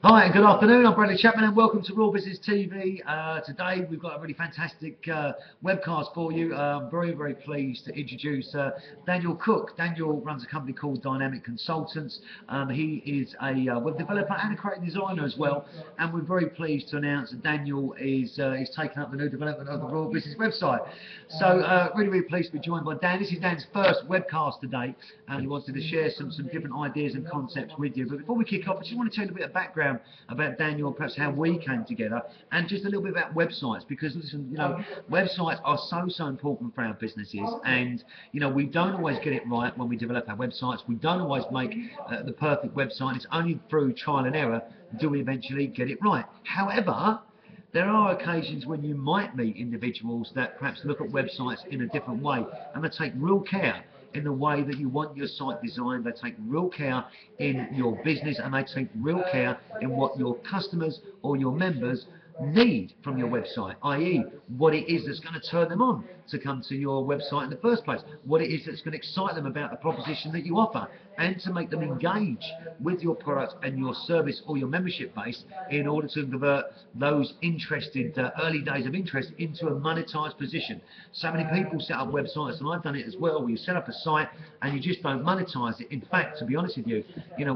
Hi and good afternoon, I'm Bradley Chapman and welcome to Raw Business TV. Today we've got a really fantastic webcast for you. I'm very pleased to introduce Daniel Cook. Daniel runs a company called Dynamic Consultants. He is a web developer and a creative designer as well, and we're very pleased to announce that Daniel is taking up the new development of the Raw Business website. So really pleased to be joined by Dan. This is Dan's first webcast today and he wanted to share some different ideas and concepts with you. But before we kick off, I just want to tell you a bit of background about Daniel and perhaps how we came together, and just a little bit about websites, because listen, websites are so important for our businesses, and we don't always get it right when we develop our websites. We don't always make the perfect website. It's only through trial and error do we eventually get it right. However, there are occasions when you might meet individuals that perhaps look at websites in a different way, and they take real care in the way that you want your site designed. They take real care in your business, and they take real care in what your customers or your members need from your website, i.e. what it is that's going to turn them on to come to your website in the first place, what it is that's going to excite them about the proposition that you offer, and to make them engage with your product and your service or your membership base in order to convert those interested early days of interest into a monetized position. So many people set up websites, and I've done it as well, where you set up a site and you just don't monetize it. In fact, to be honest with you,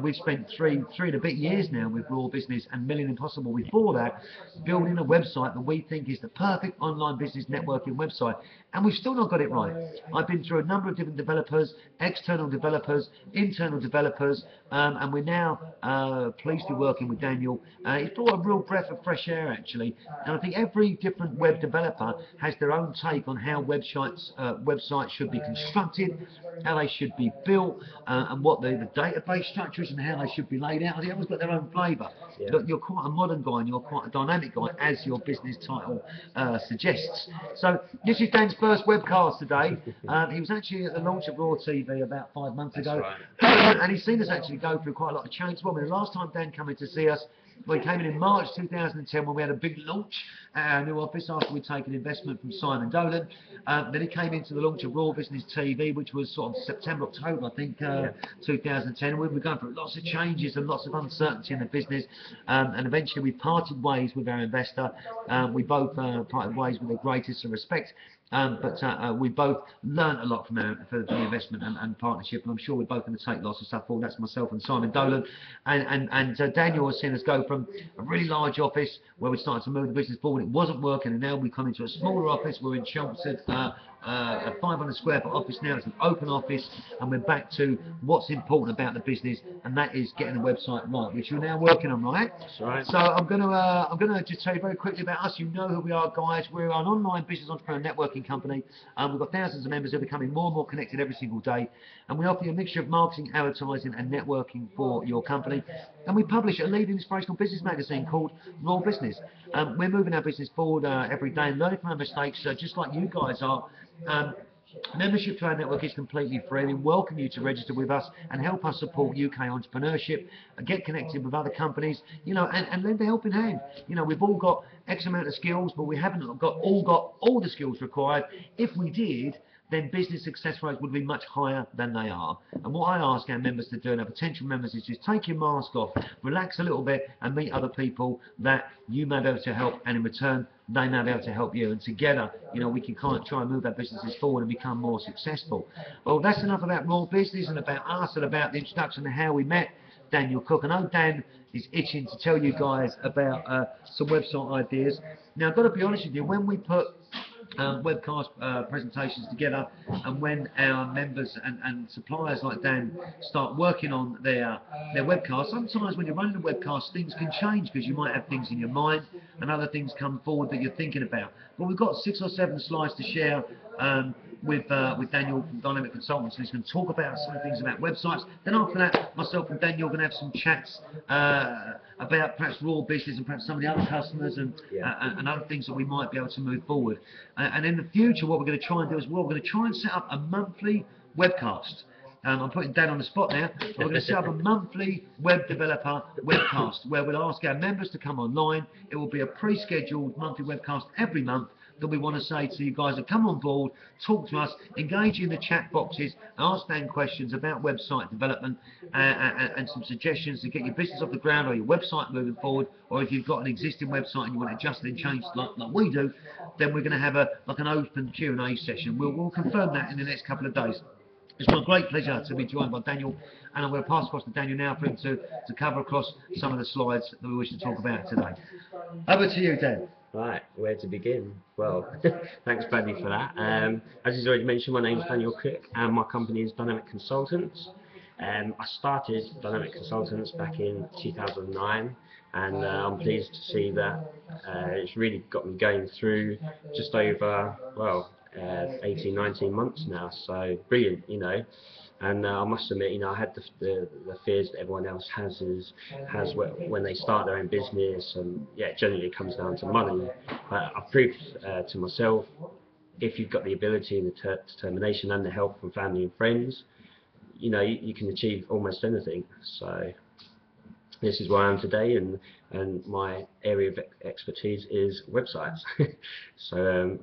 we've spent three and a bit years now with Raw Business and Million Impossible before that, building a website that we think is the perfect online business networking website, and we've still not got it right. I've been through a number of different developers, external developers, internal developers, and we're now pleased to be working with Daniel. He's brought a real breath of fresh air, actually, and I think every different web developer has their own take on how websites should be constructed, how they should be built, and what the database structure is and how they should be laid out. Everyone's got their own flavour. Yeah. You're quite a modern guy and you're quite a dynamic guy, as your business title suggests. So this is Dan's first webcast today. He was actually at the launch of Raw TV about 5 months ago. Right. And he's seen us actually go through quite a lot of change. Well, the last time Dan came in to see us, well, he came in March 2010 when we had a big launch at our new office after we'd taken investment from Simon Dolan. Then he came into the launch of Raw Business TV, which was sort of September, October, I think, 2010. We were going through lots of changes and lots of uncertainty in the business, and eventually we parted ways with our investor. We both parted ways with the greatest of respect. But we both learned a lot from the investment and partnership, and I'm sure we're both going to take lots of stuff forward. That's myself and Simon Dolan. And Daniel has seen us go from a really large office where we started to move the business forward. It wasn't working, and now we've come into a smaller office. We're in Chelmsford, a 500 square foot office now. It's an open office, and we're back to what's important about the business, and that is getting the website right, which we're now working on, right? That's right. So I'm gonna just tell you very quickly about us. You know who we are, guys. We're an online business entrepreneur networking company. We've got thousands of members who are becoming more and more connected every single day, and we offer you a mixture of marketing, advertising, and networking for your company. And we publish a leading inspirational business magazine called Raw Business. We're moving our business forward every day and learning from our mistakes, just like you guys are. Membership to our network is completely free. We welcome you to register with us and help us support UK entrepreneurship, get connected with other companies, and lend a helping hand. We've all got X amount of skills, but we haven't got all the skills required. If we did, then business success rates would be much higher than they are. And what I ask our members to do, and our potential members, is just take your mask off, relax a little bit, and meet other people that you may be able to help, and in return, they may be able to help you. And together, we can kind of try and move our businesses forward and become more successful. Well, that's enough about Raw Business and about us and about the introduction and how we met Daniel Cook. I know Dan is itching to tell you guys about some website ideas. Now, I've got to be honest with you, when we put webcast presentations together, and when our members and suppliers like Dan start working on their webcast, sometimes when you're running a webcast, things can change because you might have things in your mind and other things come forward that you're thinking about. But we've got 6 or 7 slides to share with Daniel from Dynamic Consultants, and he's going to talk about some things about websites. Then after that, myself and Daniel are going to have some chats about perhaps Raw Business and perhaps some of the other customers and other things that we might be able to move forward. And in the future, what we're going to try and do as well, we're going to try and set up a monthly webcast. I'm putting Dan on the spot now. We're going to set up a monthly web developer webcast where we'll ask our members to come online. It will be a pre-scheduled monthly webcast every month that we want to say to you guys that come on board, talk to us, engage in the chat boxes, ask Dan questions about website development and some suggestions to get your business off the ground or your website moving forward, or if you've got an existing website and you want it adjusted and changed like we do, then we're going to have an open Q&A session. We'll confirm that in the next couple of days. It's my great pleasure to be joined by Daniel, and I'm going to pass across to Daniel now for him to cover across some of the slides that we wish to talk about today. Over to you, Dan. Right, where to begin? Well, thanks Bradley for that. As he's already mentioned, my name is Daniel Cook and my company is Dynamic Consultants. I started Dynamic Consultants back in 2009, and I'm pleased to see that it's really got me going through just over, 18, 19 months now, so brilliant, you know. And I must admit, you know, I had the fears that everyone else has when they start their own business, and yeah, generally it comes down to money. But I've proved to myself, if you've got the ability and the determination and the help from family and friends, you know, you can achieve almost anything. So this is where I am today, and my area of expertise is websites. So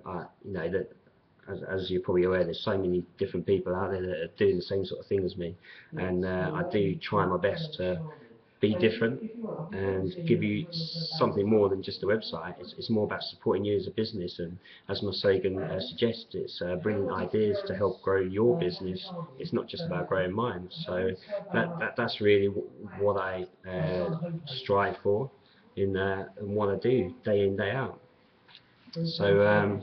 you know, that as you're probably aware, there's so many different people out there that are doing the same sort of thing as me, and I do try my best to be different and give you something more than just a website. It's more about supporting you as a business, and as my slogan suggests, it's bringing ideas to help grow your business. It's not just about growing mine. So that's really what I strive for in and what I do day in, day out. So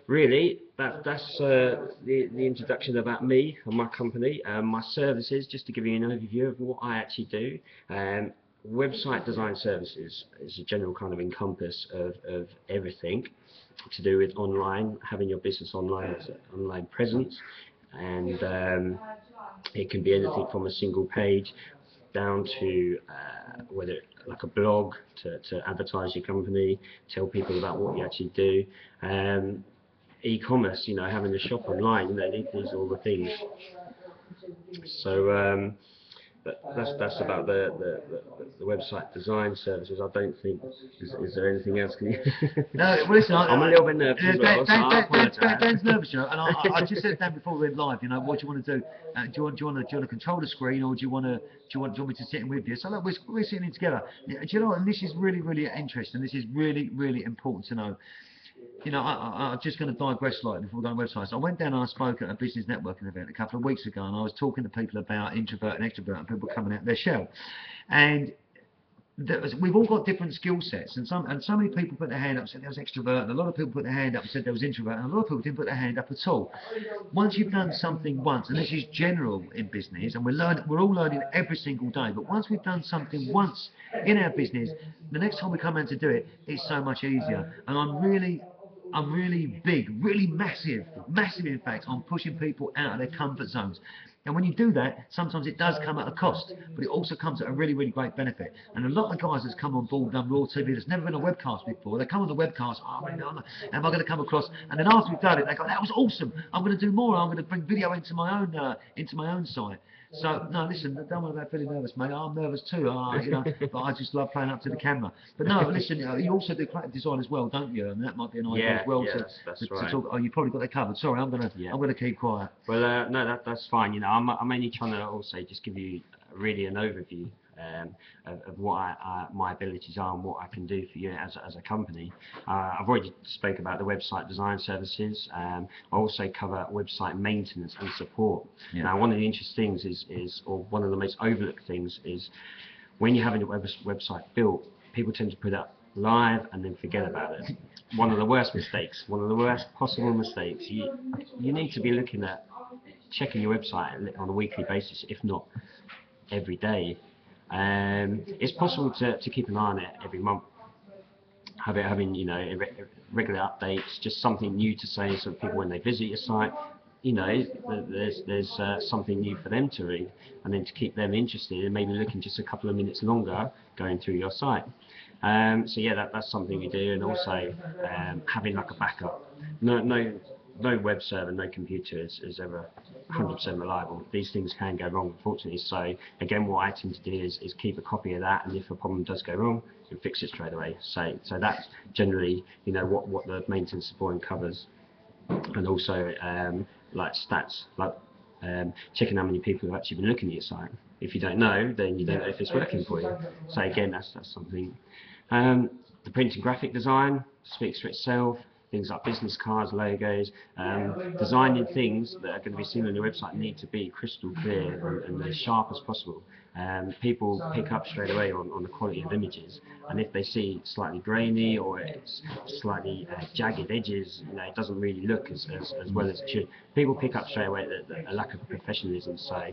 really, that's the introduction about me and my company. My services, just to give you an overview of what I actually do. Website design services is a general kind of encompass of everything to do with online, having your business online as an online presence, and it can be anything from a single page down to whether like a blog to advertise your company, tell people about what you actually do. E-commerce, you know, having a shop online, you know, these are all the things. So that's about the website design services. I don't think is there anything else? Can you? No, well, listen, I'm a little bit nervous as well. Dan's nervous, you know, and I just said to Dan before we went live, you know, what do you want to do? Do you want to control the screen, or do you want me to sit in with you? So look, we're sitting in together. Do you know what? And this is really, really interesting. This is really, really important to know. You know, I'm just going to digress slightly before we go on websites. I went down and I spoke at a business networking event a couple of weeks ago, and I was talking to people about introvert and extrovert, and people coming out of their shell. And we've all got different skill sets, and so many people put their hand up and said there was extrovert, and a lot of people put their hand up and said there was introvert, and a lot of people didn't put their hand up at all. Once you've done something once, and this is general in business, and we're all learning every single day, but once we've done something once in our business, the next time we come in to do it, it's so much easier. And I'm really big, really massive in fact, on pushing people out of their comfort zones. And when you do that, sometimes it does come at a cost, but it also comes at a really, really great benefit. And a lot of the guys that's come on board, done Raw TV, that's never been on a webcast before, they come on the webcast, am I going to come across? And then after we've done it, they go, that was awesome, I'm going to do more, I'm going to bring video into my own site. So, no, listen, don't worry about feeling nervous, mate. I'm nervous too, you know, but I just love playing up to the camera. But no, listen, you also do creative design as well, don't you? And that might be an idea as well to talk. Oh, you probably got that covered. Sorry, I'm gonna keep quiet. Well, no, that's fine. You know, I'm only trying to also just give you really an overview of what my abilities are and what I can do for you as a company. I've already spoke about the website design services. I also cover website maintenance and support. Yeah. Now, one of the interesting things or one of the most overlooked things is when you're having a website built, people tend to put it up live and then forget about it. One of the worst mistakes, one of the worst possible mistakes. You need to be looking at checking your website on a weekly basis, if not every day. It's possible to keep an eye on it every month, having you know regular updates, just something new to say, so people when they visit your site, you know, there's something new for them to read, and then to keep them interested and maybe looking just a couple of minutes longer going through your site. So yeah, that's something we do, and also having like a backup. No no web server, no computer is ever 100% reliable. These things can go wrong, unfortunately. So again, what I tend to do is keep a copy of that, and if a problem does go wrong, you fix it straight away. So that's generally, you know, what the maintenance supporting covers. And also like stats, like checking how many people have actually been looking at your site. If you don't know, then you don't know if it's working for you. So again, that's something. The print and graphic design speaks for itself. Things like business cards, logos, designing things that are going to be seen on your website need to be crystal clear and as sharp as possible. People pick up straight away on the quality of images, and if they see slightly grainy or it's slightly jagged edges, you know, it doesn't really look as well as it should. People pick up straight away a lack of professionalism. So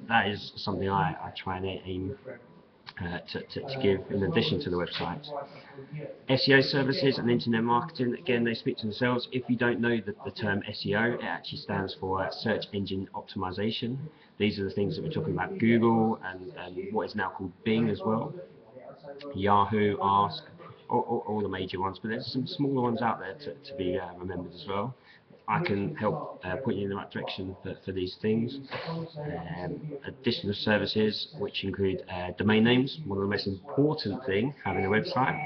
that is something I try and aim to give in addition to the website. SEO services and internet marketing, again, they speak to themselves. If you don't know the term SEO, it actually stands for search engine optimization. These are the things that we're talking about: Google and what is now called Bing as well, Yahoo, Ask, all the major ones, but there's some smaller ones out there to be remembered as well. I can help point you in the right direction for these things. Additional services, which include domain names, one of the most important thing having a website.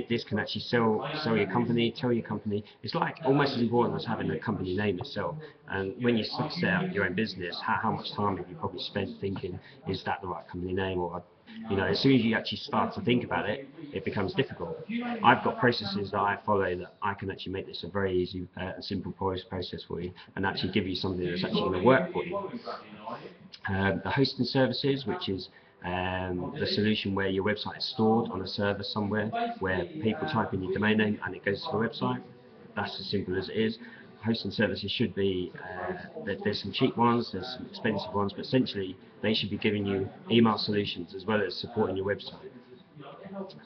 This can actually sell your company, tell your company. It's like almost as important as having a company name itself. And when you set up your own business, how much time have you probably spent thinking, is that the right company name? Or, you know, as soon as you actually start to think about it, it becomes difficult. I've got processes that I follow that I can actually make this a very easy and simple process for you, and actually give you something that's actually going to work for you. The hosting services, which is the solution where your website is stored on a server somewhere, where people type in your domain name and it goes to the website. That's as simple as it is. Hosting services should be, there's some cheap ones, there's some expensive ones, but essentially they should be giving you email solutions as well as supporting your website.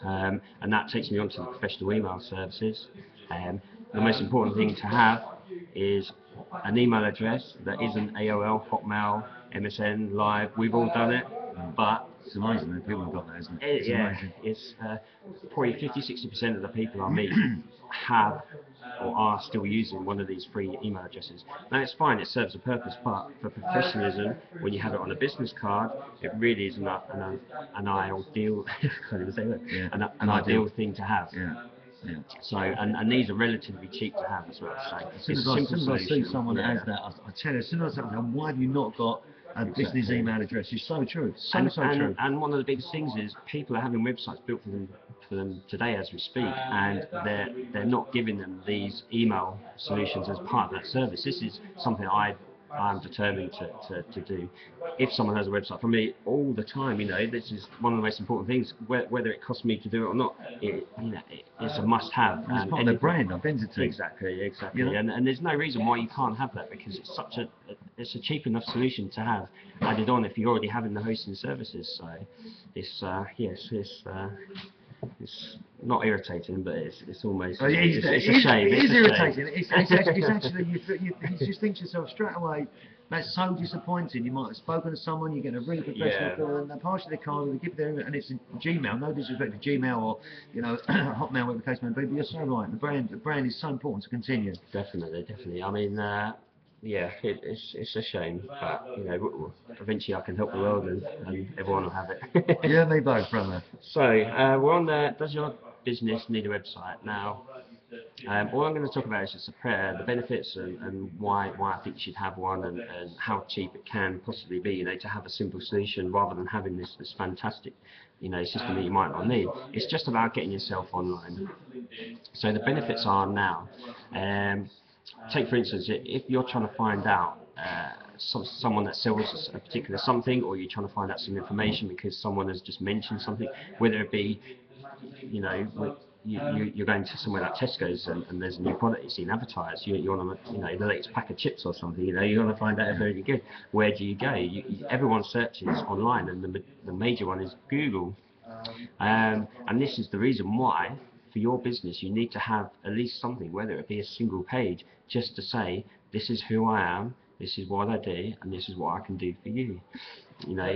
And that takes me on to the professional email services. The most important thing to have is an email address that isn't AOL, Hotmail, MSN, Live. We've all done it, but it's amazing that people have got that, isn't it? It's amazing. It's probably 50-60% of the people I meet have or are still using one of these free email addresses. Now it's fine, it serves a purpose, but for professionalism, when you have it on a business card, it really is an ideal, an ideal thing to have. Yeah. So, and these are relatively cheap to have as well. So as soon as I see someone that has that, I tell you, as soon as I say, why have you not got a business email address? It's so true. So true. And one of the biggest things is people are having websites built for them today as we speak, and they're not giving them these email solutions as part of that service. This is something I'm determined to do. If someone has a website, for me, all the time, you know, this is one of the most important things. Whether it costs me to do it or not, it's a must-have. It's part of their brand, identity. Exactly. You know? And there's no reason why you can't have that, because it's a cheap enough solution to have added on if you're already having the hosting services. So it's not irritating, but it's almost it's a shame. It is irritating. It's actually you just think to yourself straight away, that's so disappointing. You might have spoken to someone, you get a really professional call, and they pass you the card, and they give their, and it's a Gmail. No disrespect to Gmail or Hotmail, whatever the case may be. But you're so right. The brand is so important to continue. Definitely. I mean, it's a shame, but you know, eventually I can help the world, and everyone will have it. Yeah, me both, brother. So we're on there. Does your business need a website? Now, all I'm going to talk about is just the benefits and why I think you should have one, and how cheap it can possibly be, you know, to have a simple solution rather than having this fantastic, you know, system that you might not need. It's just about getting yourself online. So the benefits are now. Take for instance, if you're trying to find out someone that sells a particular something, or you're trying to find out some information because someone has just mentioned something, whether it be, you know, you're going to somewhere like Tesco's and there's a new product you've seen advertised, you want to, you know, the latest pack of chips or something, you know, you want to find out if they're any good. Where do you go? Everyone searches online, and the major one is Google. And this is the reason why, for your business, you need to have at least something, whether it be a single page, just to say, this is who I am, this is what I do, and this is what I can do for you. You know,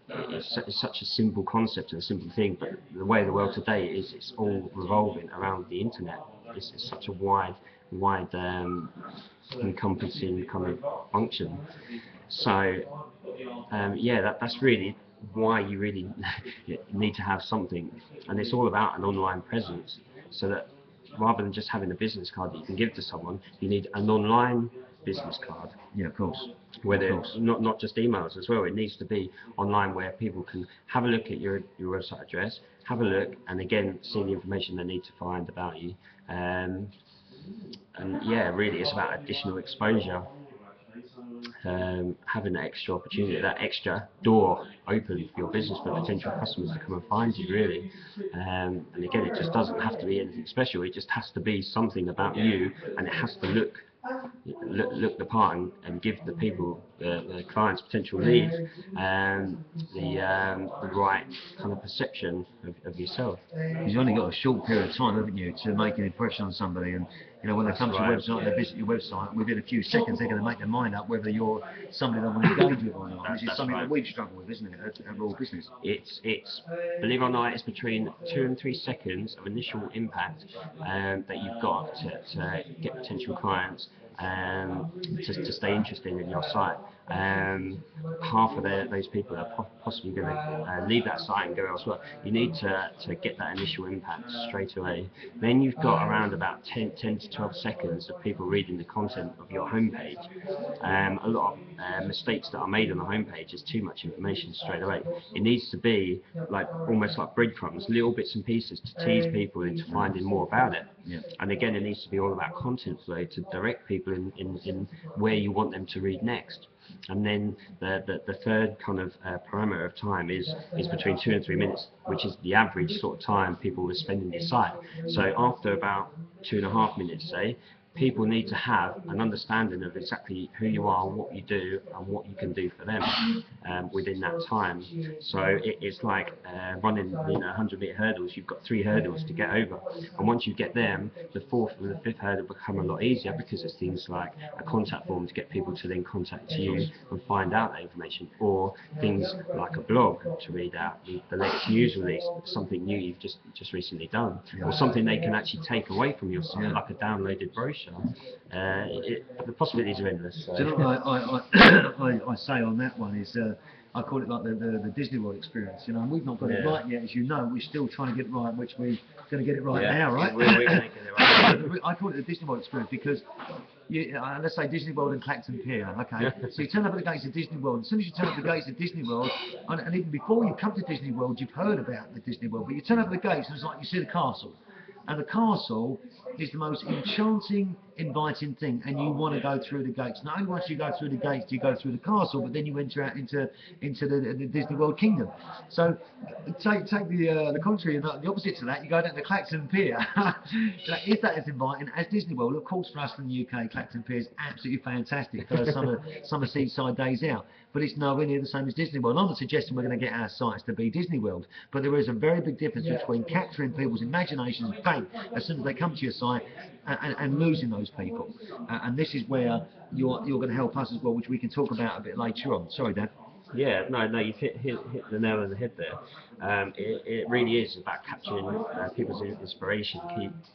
it's such a simple concept and a simple thing, but the way the world today is, it's all revolving around the internet. It's such a wide wide encompassing kind of function. So yeah, that's really why you really need to have something, and it's all about an online presence. So that rather than just having a business card that you can give to someone, you need an online business card. Yeah, of course. Whether Of course. not just emails as well, it needs to be online where people can have a look at your website address, have a look, and again see the information they need to find about you. And yeah, really, it's about additional exposure. Having that extra opportunity, that extra door open for your business for potential customers to come and find you, really. And again, it just doesn't have to be anything special. It just has to be something about you, and it has to look the part and give the people, the clients, potential leads, the right kind of perception of yourself. You've only got a short period of time, haven't you, to make an impression on somebody, and you know when they come to your website, they visit your website. Within a few seconds, they're going to make their mind up whether you're somebody they want to engage with or not. Which is something that we struggle with, isn't it, at Raw Business? It's believe it or not, it's between 2 and 3 seconds of initial impact that you've got to get potential clients to stay interested in your site. Half of those people are possibly going to leave that site and go elsewhere. You need to get that initial impact straight away. Then you've got around about 10 to 12 seconds of people reading the content of your homepage. A lot of mistakes that are made on the homepage is too much information straight away. It needs to be like almost like breadcrumbs, little bits and pieces to tease people into finding more about it. Yeah. And again, it needs to be all about content flow to direct people in where you want them to read next. And then the third kind of parameter of time is between 2 and 3 minutes, which is the average sort of time people are spending your site. So after about 2.5 minutes, say, people need to have an understanding of exactly who you are, what you do, and what you can do for them within that time. So it's like running 100-meter hurdles. You've got 3 hurdles to get over, and once you get them, the 4th and the 5th hurdle become a lot easier because it's things like a contact form to get people to then contact you and find out that information, or things like a blog to read out the latest news release, something new you've just recently done, or something they can actually take away from your site, like a downloaded brochure. The possibilities are endless. So. Do you know what I say on that one is I call it like the Disney World experience, you know, and we've not got it right yet, as you know. We're still trying to get it right, which we're going to get it right now, right? We're going to get it right. I call it the Disney World experience because let's say Disney World and Clacton Pier, okay? So you turn up at the gates of Disney World, and as soon as you turn up at the gates of Disney World, and even before you come to Disney World, you've heard about the Disney World, but you turn up at the gates and it's like you see the castle. And the castle is the most enchanting, inviting thing, and you want to go through the gates. Not only once you go through the gates, do you go through the castle, but then you enter out into the Disney World Kingdom. So take the contrary, the opposite to that, you go down to Clacton Pier. Is that as inviting as Disney World? Of course, for us in the UK, Clacton Pier is absolutely fantastic for summer seaside days out, but it's nowhere near the same as Disney World. I'm not suggesting we're going to get our sites to be Disney World, but there is a very big difference between capturing people's imaginations, bang, as soon as they come to your site, and losing those people. And this is where you're going to help us as well, which we can talk about a bit later on. Sorry, Dan. Yeah, no, you've hit the nail on the head there. It really is about capturing people's inspiration,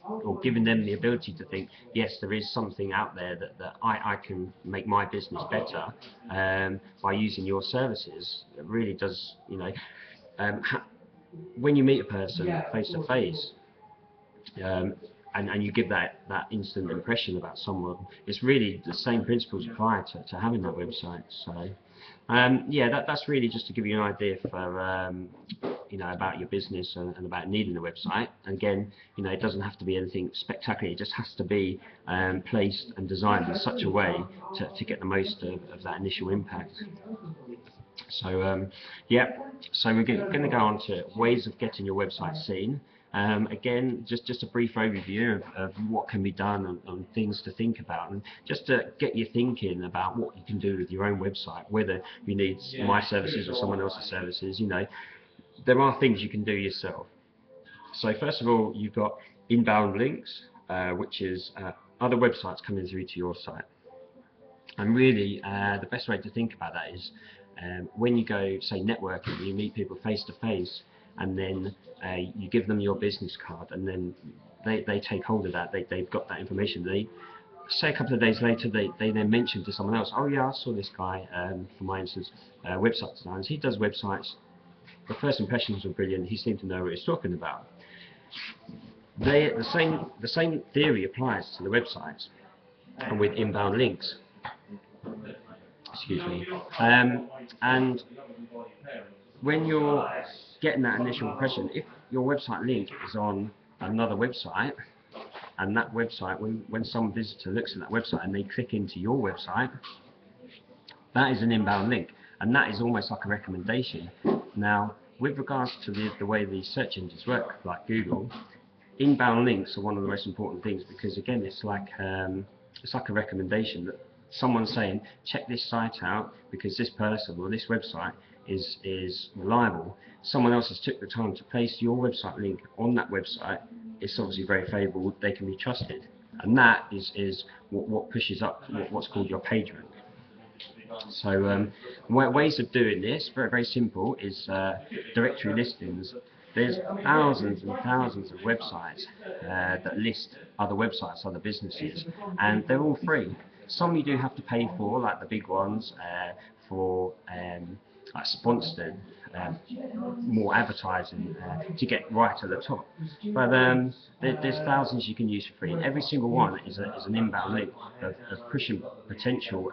or giving them the ability to think, yes, there is something out there that I can make my business better by using your services. It really does, when you meet a person face to face, and you give that instant impression about someone, it's really the same principles apply to having that website. So yeah, that's really just to give you an idea for about your business and about needing a website. And again, it doesn't have to be anything spectacular. It just has to be placed and designed in such a way to get the most of that initial impact. So yeah, so we're going to go on to ways of getting your website seen. Again, just a brief overview of what can be done and things to think about, and just to get you thinking about what you can do with your own website, whether you need my services or someone else's services. There are things you can do yourself. So first of all, you've got inbound links, which is other websites coming through to your site. And really, the best way to think about that is when you go, say, networking, you meet people face to face, and then you give them your business card, and then they take hold of that. They've got that information. They say a couple of days later, they then mention to someone else, oh yeah, I saw this guy, for my instance, website designs. He does websites. The first impressions were brilliant. He seemed to know what he was talking about. The same theory applies to the websites and with inbound links. Excuse me. And when you're getting that initial impression, if your website link is on another website, and that website, when some visitor looks at that website and they click into your website, that is an inbound link, and that is almost like a recommendation. Now, with regards to the way these search engines work, like Google, inbound links are one of the most important things, because again, it's like a recommendation that someone's saying, check this site out because this person or this website is reliable. Someone else has took the time to place your website link on that website. It's obviously very favourable. They can be trusted, and that is what pushes up what's called your page rank. So ways of doing this, very, very simple, is directory listings. There's thousands and thousands of websites that list other websites, other businesses, and they're all free. Some you do have to pay for, like the big ones, for like sponsored, more advertising to get right at the top. But there's thousands you can use for free. Every single one is an inbound link of pushing potential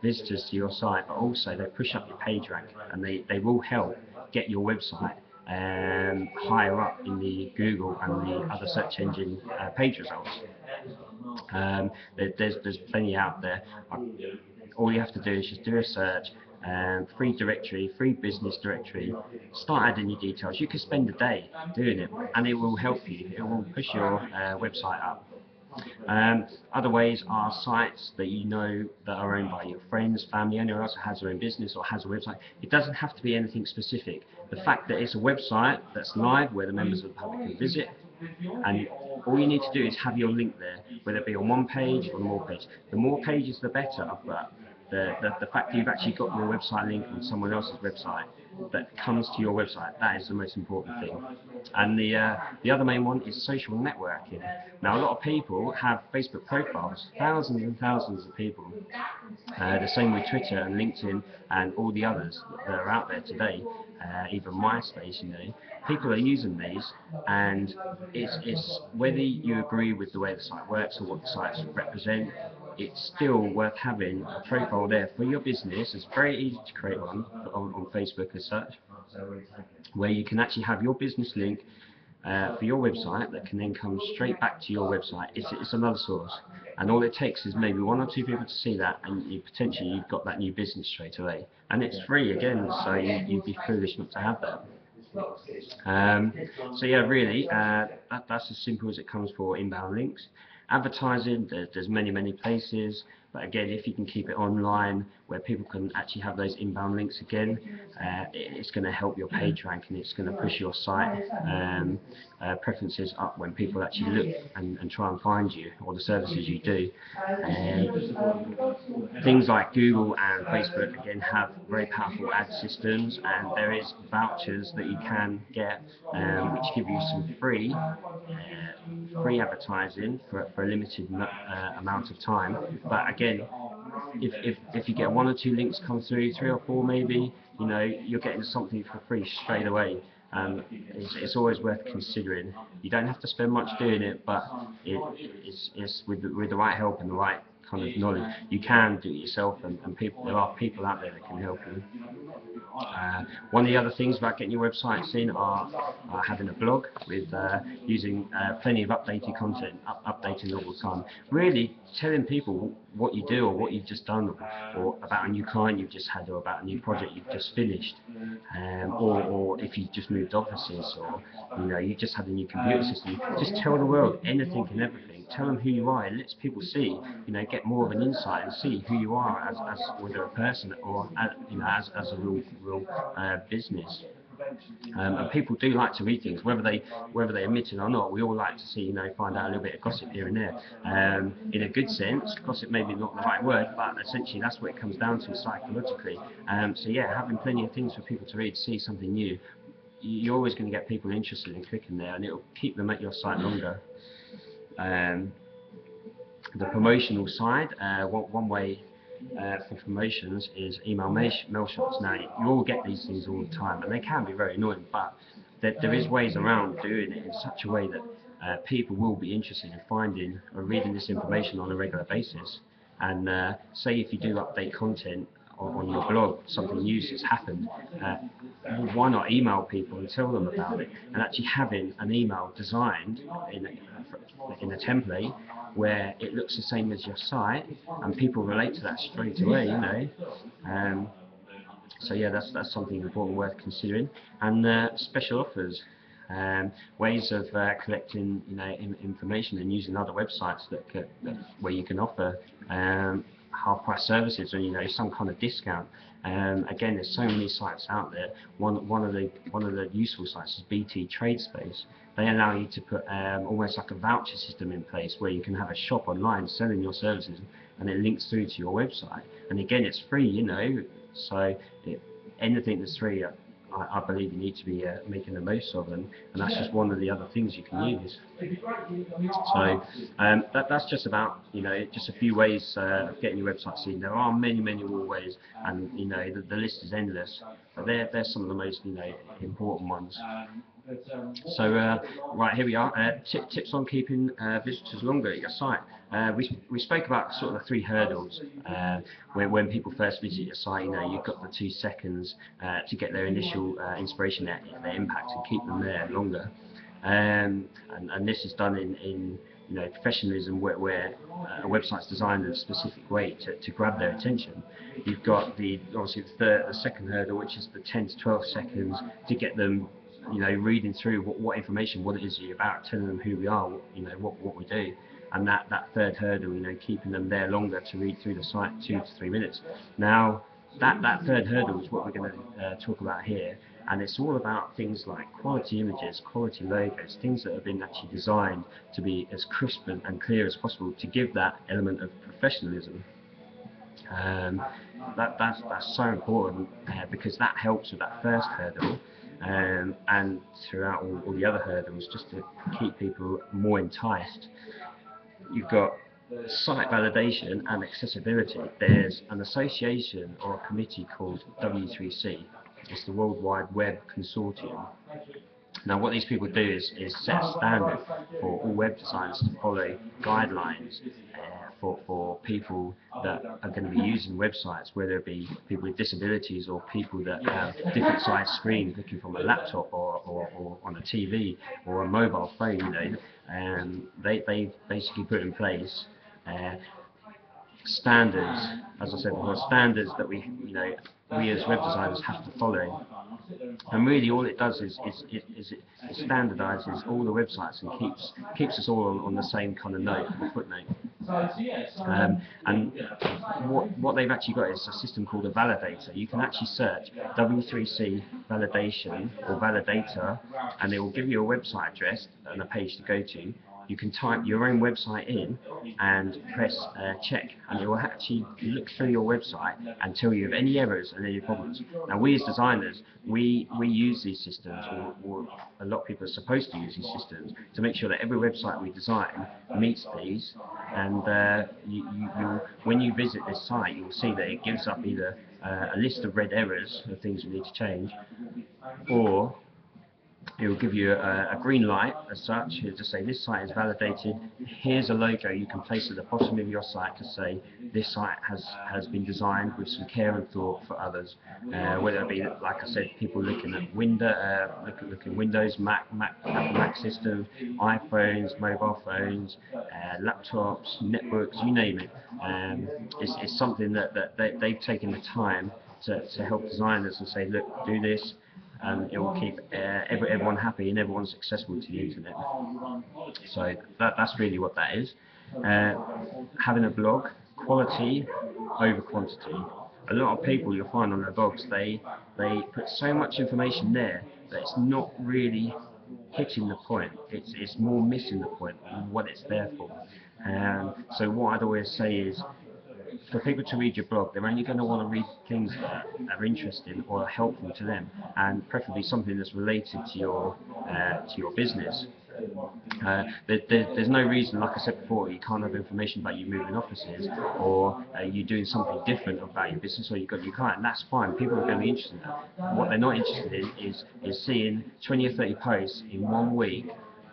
visitors to your site, but also they push up your page rank, and they will help get your website higher up in the Google and the other search engine page results. There's plenty out there. All you have to do is just do a search, free directory, free business directory, start adding your details. You can spend a day doing it, and it will help you. It will push your website up. Other ways are sites that you know that are owned by your friends, family, anyone else that has their own business or has a website. It doesn't have to be anything specific. The fact that it's a website that's live where the members of the public can visit, and all you need to do is have your link there, whether it be on one page or more pages. The more pages the better, but the fact that you've actually got your website link on someone else's website that comes to your website, that is the most important thing. And the other main one is social networking. Now, a lot of people have Facebook profiles, thousands and thousands of people. The same with Twitter and LinkedIn and all the others that are out there today, even MySpace, you know. People are using these, and it's whether you agree with the way the site works or what the sites represent, it's still worth having a profile there for your business. It's very easy to create one on Facebook as such, where you can actually have your business link for your website that can then come straight back to your website. It's another source, and all it takes is maybe one or two people to see that, and you've got that new business straight away, and it's free again, so you'd be foolish not to have that. So yeah, really, that's as simple as it comes for inbound links. Advertising, there's many places, but again, if you can keep it online where people can actually have those inbound links again, it's going to help your page rank, and it's going to push your site preferences up when people actually look and try and find you or the services you do. Things like Google and Facebook again have very powerful ad systems, and there is vouchers that you can get which give you some free advertising for a limited amount of time. But again, if you get one or two links come through, 3 or 4 maybe, you know, you're getting something for free straight away. It's always worth considering. You don't have to spend much doing it, but it's with the right help and the right kind of knowledge, you can do it yourself, and there are people out there that can help you. One of the other things about getting your website seen are having a blog with using plenty of updated content, updating all the time. Really telling people what you do or what you've just done, or about a new client you've just had, or about a new project you've just finished, or if you've just moved offices, or you know, you just had a new computer system. Just tell the world anything and everything. Tell them who you are. It lets people see, you know, get more of an insight and see who you are as whether a person or as a real business. And people do like to read things, whether they admit it or not. We all like to see, you know, find out a little bit of gossip here and there. In a good sense, gossip maybe not the right word, but essentially that's what it comes down to psychologically. So yeah, having plenty of things for people to read, see something new, you're always going to get people interested in clicking there, and it'll keep them at your site longer. The promotional side, one way for promotions is email mail shots. Now, you all get these things all the time, and they can be very annoying, but there is ways around doing it in such a way that people will be interested in finding or reading this information on a regular basis. And say if you do update content on your blog, something new has happened, why not email people and tell them about it? And actually having an email designed in a template where it looks the same as your site, and people relate to that straight away, you know. So yeah, that's something important worth considering. And special offers, ways of collecting, you know, information and using other websites where you can offer half-price services, or, you know, some kind of discount. Again, there's so many sites out there. One of the useful sites is BT TradeSpace. They allow you to put almost like a voucher system in place where you can have a shop online selling your services, and it links through to your website. And again, it's free, you know. So anything that's free, I believe you need to be making the most of them, and that's just one of the other things you can use. So that's just about, you know, just a few ways of getting your website seen. There are many more ways, and, you know, the list is endless, but they're some of the most, you know, important ones. So right, here we are. Tips on keeping visitors longer at your site. We spoke about sort of the 3 hurdles. When people first visit your site, you know, you've got the 2 seconds to get their initial inspiration, their impact, and keep them there longer. And this is done in you know, professionalism, where a website's designed in a specific way to grab their attention. You've got obviously the second hurdle, which is the 10 to 12 seconds to get them, you know, reading through what information, what it is you're about, telling them who we are, you know, what we do. And that third hurdle, you know, keeping them there longer to read through the site, 2 to 3 minutes. Now, that third hurdle is what we're going to talk about here, and it's all about things like quality images, quality logos, things that have been actually designed to be as crisp and clear as possible to give that element of professionalism. That's so important because that helps with that first hurdle. And throughout all the other hurdles, just to keep people more enticed. You've got site validation and accessibility. There's an association or a committee called W3C. It's the World Wide Web Consortium. Now, what these people do is set a standard for all web designers to follow guidelines for people that are going to be using websites, whether it be people with disabilities or people that have different size screens looking from a laptop or on a TV or a mobile phone, you know. They basically put in place standards, as I said before, standards that we as web designers have to follow. And really, all it does is it standardises all the websites and keeps us all on the same kind of note, the footnote. And what they've actually got is a system called a validator. You can actually search W3C validation or validator, and it will give you a website address and a page to go to. You can type your own website in and press check, and it will actually look through your website and tell you of any errors and any problems. Now, we as designers, we use these systems, or a lot of people are supposed to use these systems, to make sure that every website we design meets these. And when you visit this site, you'll see that it gives up either a list of red errors of things you need to change, or it will give you a green light as such. It'll just say this site is validated. Here's a logo you can place at the bottom of your site to say this site has been designed with some care and thought for others. Whether it be, like I said, people looking at Windows, Mac systems, iPhones, mobile phones, laptops, netbooks, you name it. It's something that they've taken the time to help designers and say, look, do this. And it will keep everyone happy and everyone accessible to the internet. So that's really what that is. Having a blog, quality over quantity. A lot of people you'll find on their blogs, they put so much information there that it's not really hitting the point. It's more missing the point and what it's there for. So what I'd always say is, for people to read your blog, they're only going to want to read things that are interesting or are helpful to them, and preferably something that's related to your business. There's no reason, like I said before, you can't have information about you moving offices, or you doing something different about your business, or you got your client. That's fine. People are going to be interested in that. What they're not interested in is seeing 20 or 30 posts in 1 week,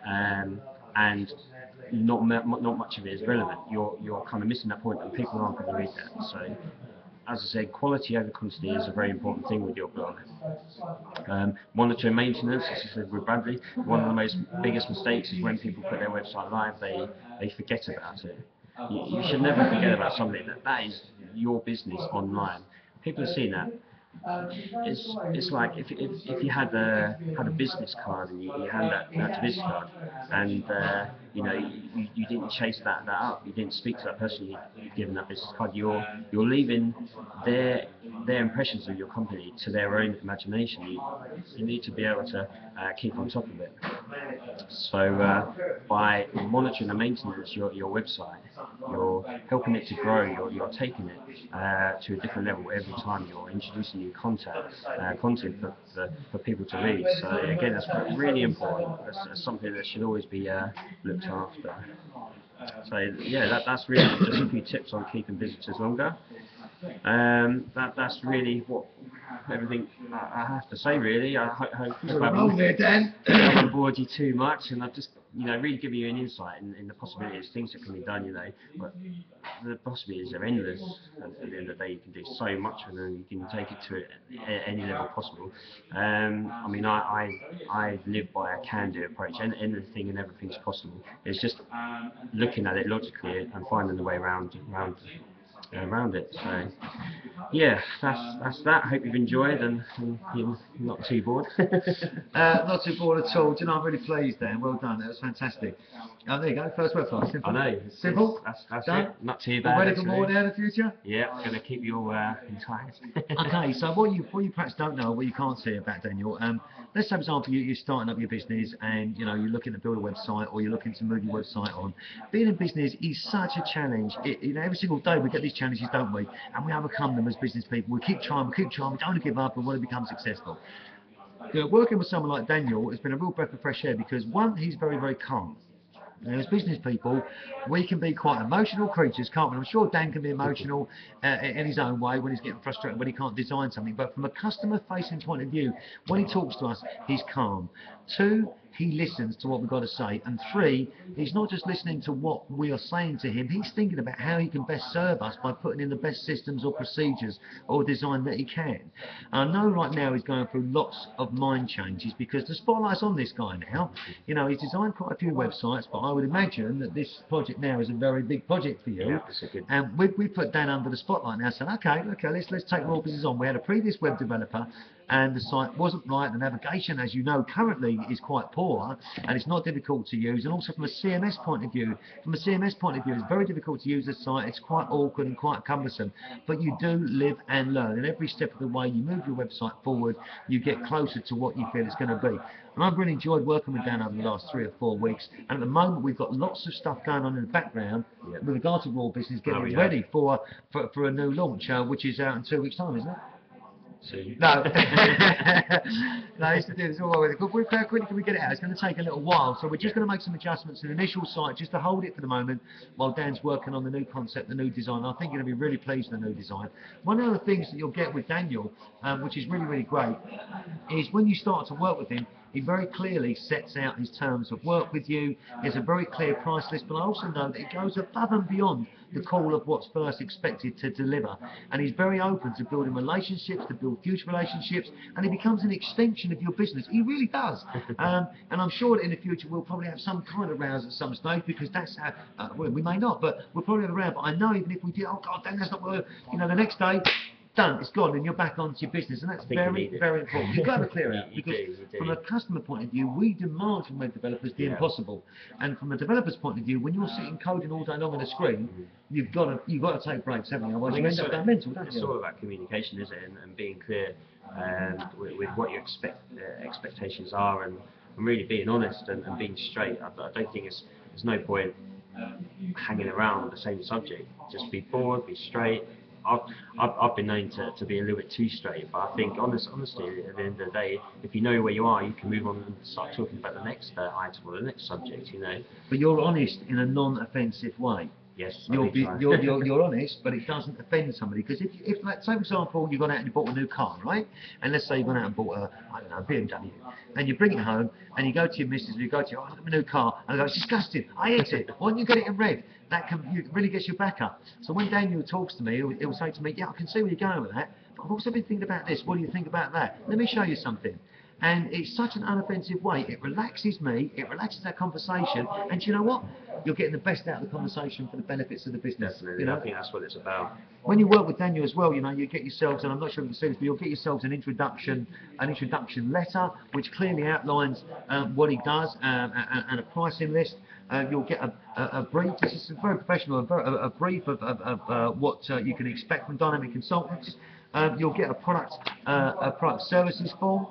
and not much of it is relevant. You're kind of missing that point, and people aren't going to read that. So, as I said, quality over quantity is a very important thing with your blog. Monitoring maintenance, as I said with Bradley, one of the biggest mistakes is when people put their website live, they forget about it. You should never forget about something that is your business online. People have seen that. It's like if you had a business card and you hand that to business card, and you didn't chase that up, you didn't speak to that person you've given that business card, you're leaving their impressions of your company to their own imagination. You need to be able to keep on top of it. So by monitoring and maintenance your website, you're helping it to grow. You're taking it to a different level every time. You're introducing new content for people to read. So again, that's really important. That's something that should always be looked after. So yeah, that's really just a few tips on keeping visitors longer. That's really everything I have to say, really. I hope I haven't bored you too much, and I've just really given you an insight in the possibilities, things that can be done. But the possibilities are endless. At the end of the day, you can do so much with them. You can take it to any level possible. I mean, I live by a can-do approach, and anything and everything's possible. It's just looking at it logically and finding the way around it. So yeah, that's that. Hope you've enjoyed and you're not too bored. Not too bored at all. Do you know, I'm really pleased, Dan. Well done. That was fantastic. There you go. First website. Simple. I know. Simple. That's done. it. Not too bad. Ready for more now in the future? Yeah, going to keep you all enticed. Okay, so what you perhaps don't know, what you can't see about Daniel, let's say, for example, you're starting up your business and you're looking to build a website, or you're looking to move your website on. Being in business is such a challenge. Every single day we get these challenges, don't we? And we overcome them as business people. We keep trying, we don't give up, and want to become successful. Working with someone like Daniel has been a real breath of fresh air because, one, he's very, very calm. As business people, we can be quite emotional creatures, can't we? I'm sure Dan can be emotional in his own way when he's getting frustrated when he can't design something. But from a customer-facing point of view, when he talks to us, he's calm. 2, he listens to what we've got to say. And 3, he's not just listening to what we are saying to him, he's thinking about how he can best serve us by putting in the best systems or procedures or design that he can. And I know right now he's going through lots of mind changes because the spotlight's on this guy now. He's designed quite a few websites, but I would imagine that this project now is a very big project for you. Yeah, and we put Dan under the spotlight now, saying, okay, let's take Raw Business on. We had a previous web developer, and the site wasn't right. The navigation, as you know, currently is quite poor, and it's not difficult to use. And also from a CMS point of view, it's very difficult to use the site. It's quite awkward and quite cumbersome. But you do live and learn, and every step of the way you move your website forward, you get closer to what you feel it's going to be. And I've really enjoyed working with Dan over the last 3 or 4 weeks. And at the moment, we've got lots of stuff going on in the background with regard to Raw Business, getting ready for a new launch, which is out in 2 weeks' time, isn't it? Soon. No. No, it's to do this all right with it. But how quickly can we get it out? It's going to take a little while, so we're just going to make some adjustments to the initial site just to hold it for the moment while Dan's working on the new concept, the new design. I think you're going to be really pleased with the new design. One of the things that you'll get with Daniel, which is really, really great, is when you start to work with him, he very clearly sets out his terms of work with you. There's a very clear price list, but I also know that he goes above and beyond the call of what's first expected to deliver. And he's very open to building relationships, to build future relationships, and he becomes an extension of your business. He really does. And I'm sure that in the future we'll probably have some kind of rows at some stage, because that's how, well, we may not, but we'll probably have a row. But I know even if we did, oh God, Dan, that's not what, the next day, done, it's gone, and you're back onto your business, and that's very, very important. You've got to clear out, because from a customer point of view, we demand from web developers the impossible, and from a developer's point of view, when you're sitting coding all day long on a screen, you've got to take breaks, haven't you? Otherwise you end up going mental, don't you? It's all about communication, isn't it, and being clear with what your expectations are, and really being honest and being straight. I don't think there's no point hanging around the same subject. Just be forward, be straight. I've, I've been known to be a little bit too straight, but I think honestly, at the end of the day, if you know where you are, you can move on and start talking about the next item or the next subject, you know. But you're honest in a non-offensive way. Yes, You're honest, but it doesn't offend somebody. Because if like, say for example, you've gone out and you bought a new car, right? And let's say you've gone out and bought a BMW, and you bring it home, and you go to your missus, or you go to your, a new car, and I go, it's disgusting, I hate it. Why don't you get it in red? That really gets your back up. So when Daniel talks to me, he'll say to me, yeah, I can see where you're going with that, but I've also been thinking about this. What do you think about that? Let me show you something. And it's such an unoffensive way. It relaxes me, it relaxes our conversation, and do you know what? You're getting the best out of the conversation for the benefits of the business. Definitely, You know? I think that's what it's about. When you work with Daniel as well, you know, you get yourselves, and I'm not sure if you can see this, but you'll get yourselves an introduction letter which clearly outlines what he does and a pricing list. You'll get a brief. This is very professional. A brief of what you can expect from Dynamic Consultants. You'll get a product services form,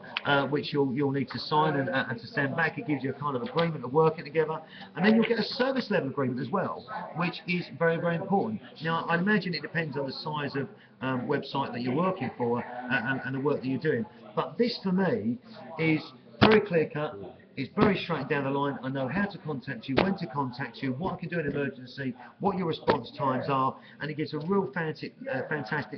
which you'll need to sign and to send back. It gives you a kind of agreement of working together, and then you'll get a service level agreement as well, which is very, very important. Now, I imagine it depends on the size of website that you're working for and the work that you're doing. But this, for me, is very clear cut. It's very straight down the line. I know how to contact you, when to contact you, what I can do in an emergency, what your response times are, and it gives a real fantastic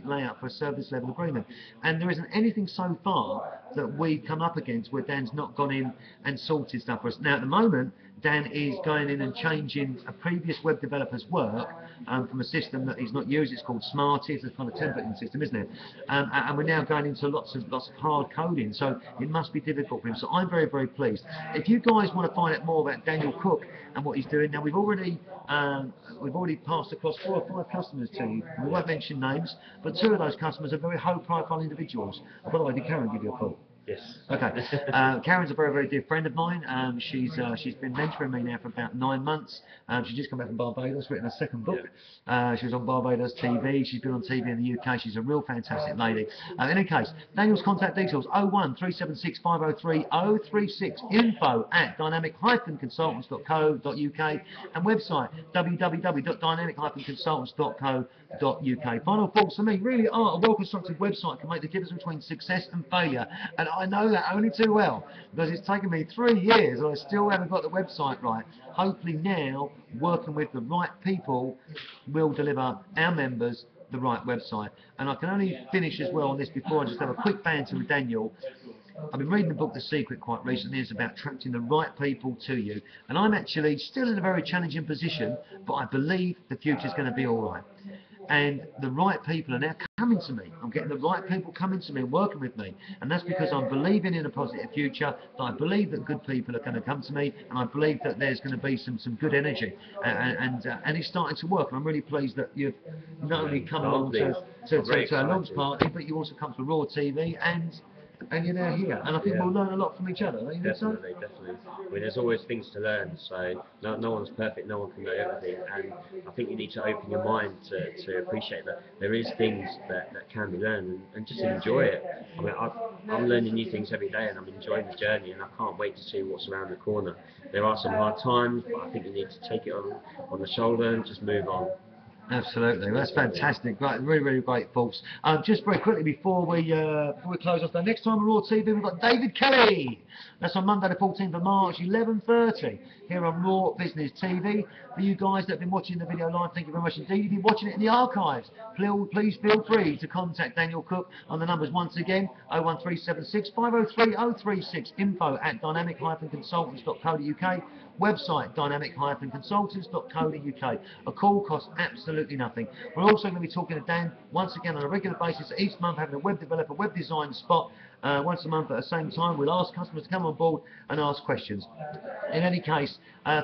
layout for a service level agreement. And there isn't anything so far that we've come up against where Dan's not gone in and sorted stuff for us. Now, at the moment, Dan is going in and changing a previous web developer's work from a system that he's not used. It's called Smarty. It's a kind of templating system, isn't it? And we're now going into lots of hard coding, so it must be difficult for him. So I'm very, very pleased. If you guys want to find out more about Daniel Cook and what he's doing, now we've already passed across 4 or 5 customers to you. We won't mention names, but 2 of those customers are very high-profile individuals. Oh, by the way, did Karen give you a call? Yes. Okay. Karen's a very, very dear friend of mine. She's been mentoring me now for about 9 months. She's just come back from Barbados, written her second book. She was on Barbados TV. She's been on TV in the UK. She's a real fantastic lady. In any case, Daniel's contact details: 01376 503 036, info@dynamic-consultants.co.uk, and website www.dynamic-consultants.co.uk. Final thoughts for me really are: a well-constructed website can make the difference between success and failure. And I know that only too well, because it's taken me 3 years and I still haven't got the website right. Hopefully now, working with the right people will deliver our members the right website. And I can only finish as well on this before I just have a quick banter with Daniel. I've been reading the book The Secret quite recently. It's about attracting the right people to you. And I'm actually still in a very challenging position, but I believe the future's going to be all right. And the right people are now coming to me. I'm getting the right people coming to me and working with me. And that's because I'm believing in a positive future, that I believe that good people are going to come to me, and I believe that there's going to be some good energy. And it's starting to work. And I'm really pleased that you've not only come along to our launch party, but you also come to Raw TV and you're now here. And I think we'll learn a lot from each other. Don't you think so? Definitely. I mean, there's always things to learn, so no one's perfect, no one can know everything, and I think you need to open your mind to appreciate that there is things that can be learned, and just enjoy it. I mean, I'm learning new things every day, and I'm enjoying the journey, and I can't wait to see what's around the corner. There are some hard times, but I think you need to take it on the shoulder and just move on. Absolutely, well, that's fantastic. Right, really, really great thoughts. Just very quickly before we close off, the next time on Raw TV we've got David Kelly. That's on Monday the 14th of March, 11:30 here on Raw Business TV. For you guys that have been watching the video live, thank you very much indeed. If you're watching it in the archives, please feel free to contact Daniel Cook on the numbers once again: 01376 503 036, info@dynamic-consultants.co.uk, website dynamic-consultants.co.uk. A call costs absolutely nothing. We're also going to be talking to Dan once again on a regular basis each month, having a web developer, web design spot once a month at the same time. We'll ask customers to come on board and ask questions. In any case,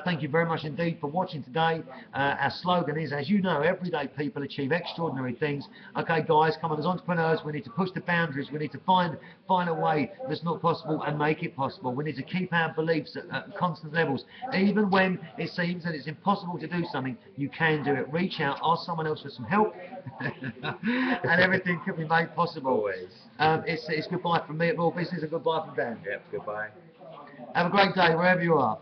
thank you very much indeed for watching today. Our slogan is, as you know, everyday people achieve extraordinary things. Okay guys, come on, as entrepreneurs we need to push the boundaries, we need to find a way that's not possible and make it possible. We need to keep our beliefs at constant levels. Even when it seems that it's impossible to do something, you can do it. Reach out, ask someone else for some help and everything can be made possible. Always. It's goodbye from me at Raw Business and goodbye from Dan. Yep, goodbye. Have a great day wherever you are.